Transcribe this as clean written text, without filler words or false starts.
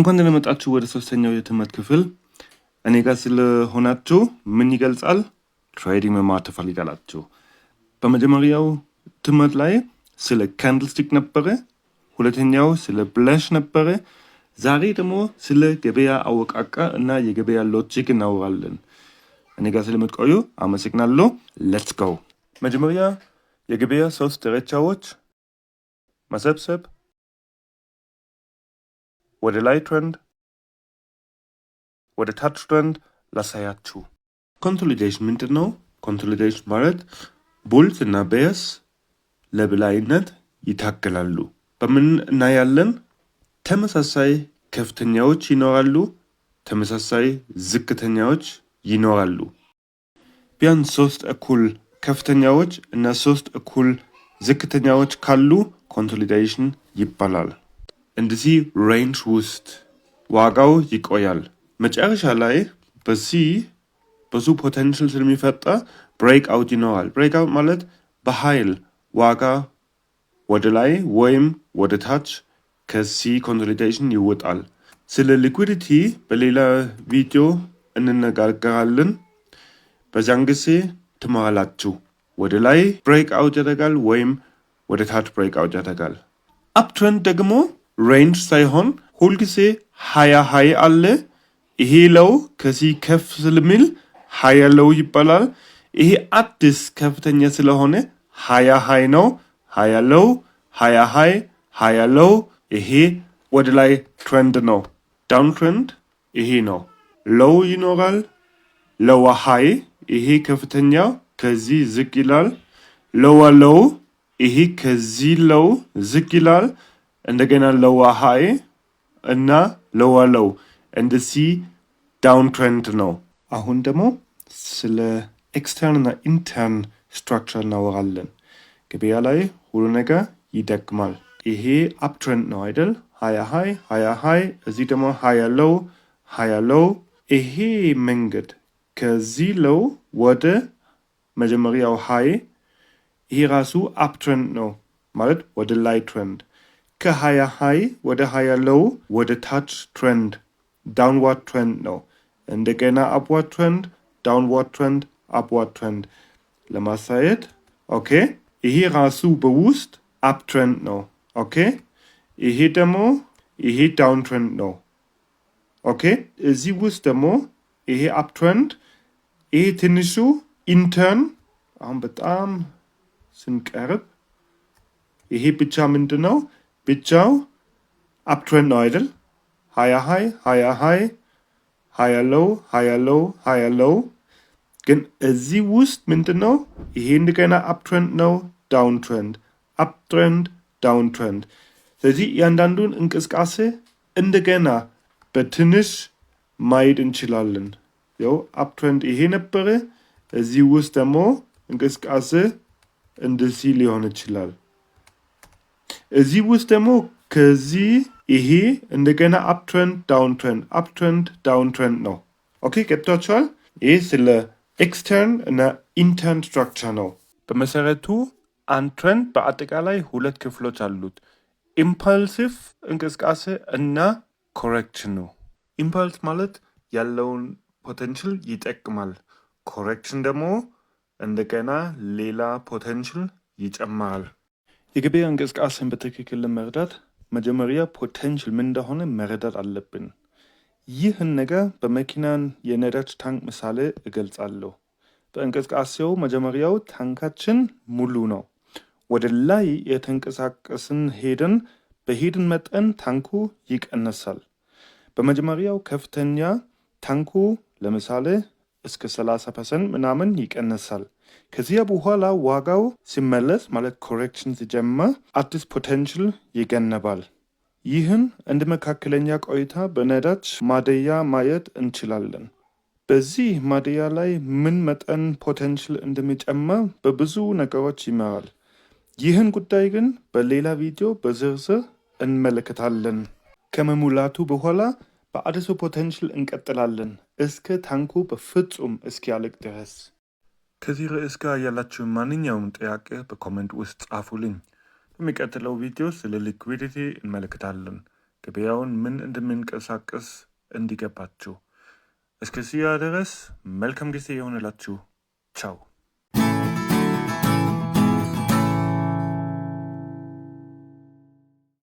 እንኳን ደህና መጣችሁ ወደ ሶስተኛው የትምህርት ክፍል። እኔ ጋር ስለሆናችሁ ምን ይገልጻል? ትሬዲንግ መማር ትፈልጋላችሁ። በመጀመሪያው ትምህርት ላይ ስለ ካንድልስቲክ ነበረ፣ ሁለተኛው ስለ ብለሽ ነበረ። ዛሬ ደግሞ ስለ ገበያ አወቃቀር እና የገበያ ሎጂክ እናወራለን። እኔ ጋር ስለምትቆዩ አመሰግናለሁ። ሌትስ ጎ። መጀመሪያ የገበያ ሶስት ደረጃዎች መሰብሰብ፣ ወደ ላይ ትሬንድ፣ ወደ ታች ትሬንድ ላሳያችሁ። ኮንሶሊዴሽን ምንድን ነው? ኮንሶሊዴሽን ማለት ቡልስ እና ቤርስ ለበላይነት ይታገላሉ። በምን እናያለን? ተመሳሳይ ከፍተኛዎች ይኖራሉ፣ ተመሳሳይ ዝቅተኛዎች ይኖራሉ። ቢያንስ 3 እኩል ከፍተኛዎች እና 3 እኩል ዝቅተኛዎች ካሉ ኮንሶሊዴሽን ይባላል። እንደዚህ ሬንጅ ውስጥ ዋጋው ይቆያል። መጨረሻ ላይ በዚህ ብዙ ፖቴንሻል ስለሚፈጠር ብሬክ አውት ይኖራል። ብሬክ አውት ማለት በኃይል ዋጋ ወደ ላይ ወይም ወደ ታች ከዚህ ኮንሶሊዴሽን ይወጣል። ስለ ሊኩዊዲቲ በሌላ ቪዲዮ እንነጋገራለን። በዚያን ጊዜ ትማራላችሁ። ወደ ላይ ብሬክ አውት ያደርጋል ወይም ወደ ታች ብሬክ አውት ያደርጋል። አፕትሬንድ ደግሞ ሬንጅ ሳይሆን ሁልጊዜ ሃይ አለ። ይሄ ለው ከዚህ ከፍ ስለሚል ሃያ ለው ይባላል። ይሄ አዲስ ከፍተኛ ስለሆነ ሃይ ነው። ሃያ ለው፣ ሃያ ለው። ይሄ ወደ ላይ ትሬንድ ነው። ዳውን ትሬንድ ይሄ ነው። ሎው ይኖራል። ሎዋ ሃይ ይሄ ከፍተኛው ከዚህ ዝቅ ይላል። ሎዋ ሎው ይሄ ከዚህ ሎው ዝቅ ይላል። እንደገና ሎዋ ሃይ እና ሎዋ ሎው እንደዚህ ዳውን ትሬንድ ነው። አሁን ደግሞ ስለ ኤክስተርን እና ኢንተርን ስትራክቸር እናወራለን። ገበያ ላይ ሁሉ ነገር ይደግማል። ይሄ አፕ ትሬንድ ነው አይደል? ሃያ ሃይ እዚህ ደግሞ ሃያ ሎው። ይሄ መንገድ ከዚህ ሎው ወደ መጀመሪያው ሃይ ይሄ ራሱ አፕ ትሬንድ ነው ማለት ወደ ላይ ትሬንድ። ከሃያ ሃይ ወደ ሃያ ሎው ወደ ታች ትሬንድ ዳውንዋርድ ትሬንድ ነው። እንደገና አፕዋርድ ትሬንድ፣ ዳውንዋርድ ትሬንድ፣ አፕዋርድ ትሬንድ ለማሳየት ኦኬ። ይሄ ራሱ በውስጥ አፕ ትሬንድ ነው ኦኬ። ይሄ ደግሞ ይሄ ዳውን ትሬንድ ነው ኦኬ። እዚህ ውስጥ ደግሞ ይሄ አፕ ትሬንድ፣ ይሄ ትንሹ ኢንተርን አሁን በጣም ስንቀርብ ይሄ ብቻ ምንድን ነው? ብቻው አፕ ትሬንድ ነው አይደል? ሃያ ሎው። ግን እዚህ ውስጥ ምንድን ነው? ይሄ እንደገና አፕ ትሬንድ ነው፣ ዳውን ትሬንድ፣ አፕ ትሬንድ፣ ዳውን ትሬንድ። ስለዚህ እያንዳንዱን እንቅስቃሴ እንደገና በትንሽ ማየት እንችላለን። ያው አፕ ትሬንድ ይሄ ነበረ። እዚህ ውስጥ ደግሞ እንቅስቃሴ እንደዚህ ሊሆን ይችላል። እዚህ ውስጥ ደግሞ ከዚህ ይሄ እንደገና አፕ ትሬንድ፣ ዳውን ትሬንድ፣ አፕ ትሬንድ፣ ዳውን ትሬንድ ነው። ኦኬ ገብቷችኋል? ይህ ስለ ኤክስተርን እና ኢንተርን ስትራክቸር ነው። በመሰረቱ አንድ ትሬንድ በአጠቃላይ 2 ክፍሎች አሉት። ኢምፐልሲቭ እንቅስቃሴ እና ኮሬክሽን ነው። ኢምፐልስ ማለት ያለውን ፖቴንሽል ይጠቅማል። ኮሬክሽን ደግሞ እንደገና ሌላ ፖቴንሽል ይጨምራል። የገበያ እንቅስቃሴን በትክክል ለመረዳት መጀመሪያ ፖቴንሽል ምን እንደሆነ መረዳት አለብን። ይህን ነገር በመኪናን የነዳጅ ታንክ ምሳሌ እገልጻለሁ። በእንቅስቃሴው መጀመሪያው ታንካችን ሙሉ ነው። ወደ ላይ የተንቀሳቀስን ሄደን በሄድን መጠን ታንኩ ይቀነሳል። በመጀመሪያው ከፍተኛ ታንኩ ለምሳሌ እስከ 30% ምናምን ይቀነሳል። ከዚያ በኋላ ዋጋው ሲመለስ ማለት ኮሬክሽን ሲጀመር አዲስ ፖቴንሽል ይገነባል። ይህን እንደ መካከለኛ ቆይታ በነዳጅ ማደያ ማየት እንችላለን። በዚህ ማደያ ላይ ምን መጠን ፖቴንሽል እንደሚጨመር በብዙ ነገሮች ይመራል። ይህን ጉዳይ ግን በሌላ ቪዲዮ በዝርዝር እንመለከታለን። ከመሙላቱ በኋላ በአዲሱ ፖቴንሽል እንቀጥላለን እስከ ታንኩ በፍጹም እስኪያልቅ ድረስ። ከዚህ ርዕስ ጋር ያላችሁ ማንኛውም ጥያቄ በኮሜንት ውስጥ ጻፉልኝ። በሚቀጥለው ቪዲዮ ስለ ሊኩዊዲቲ እንመለከታለን። ገበያውን ምን እንደሚንቀሳቀስ እንዲገባችሁ። እስከዚያ ድረስ መልካም ጊዜ ይሆንላችሁ። ቻው።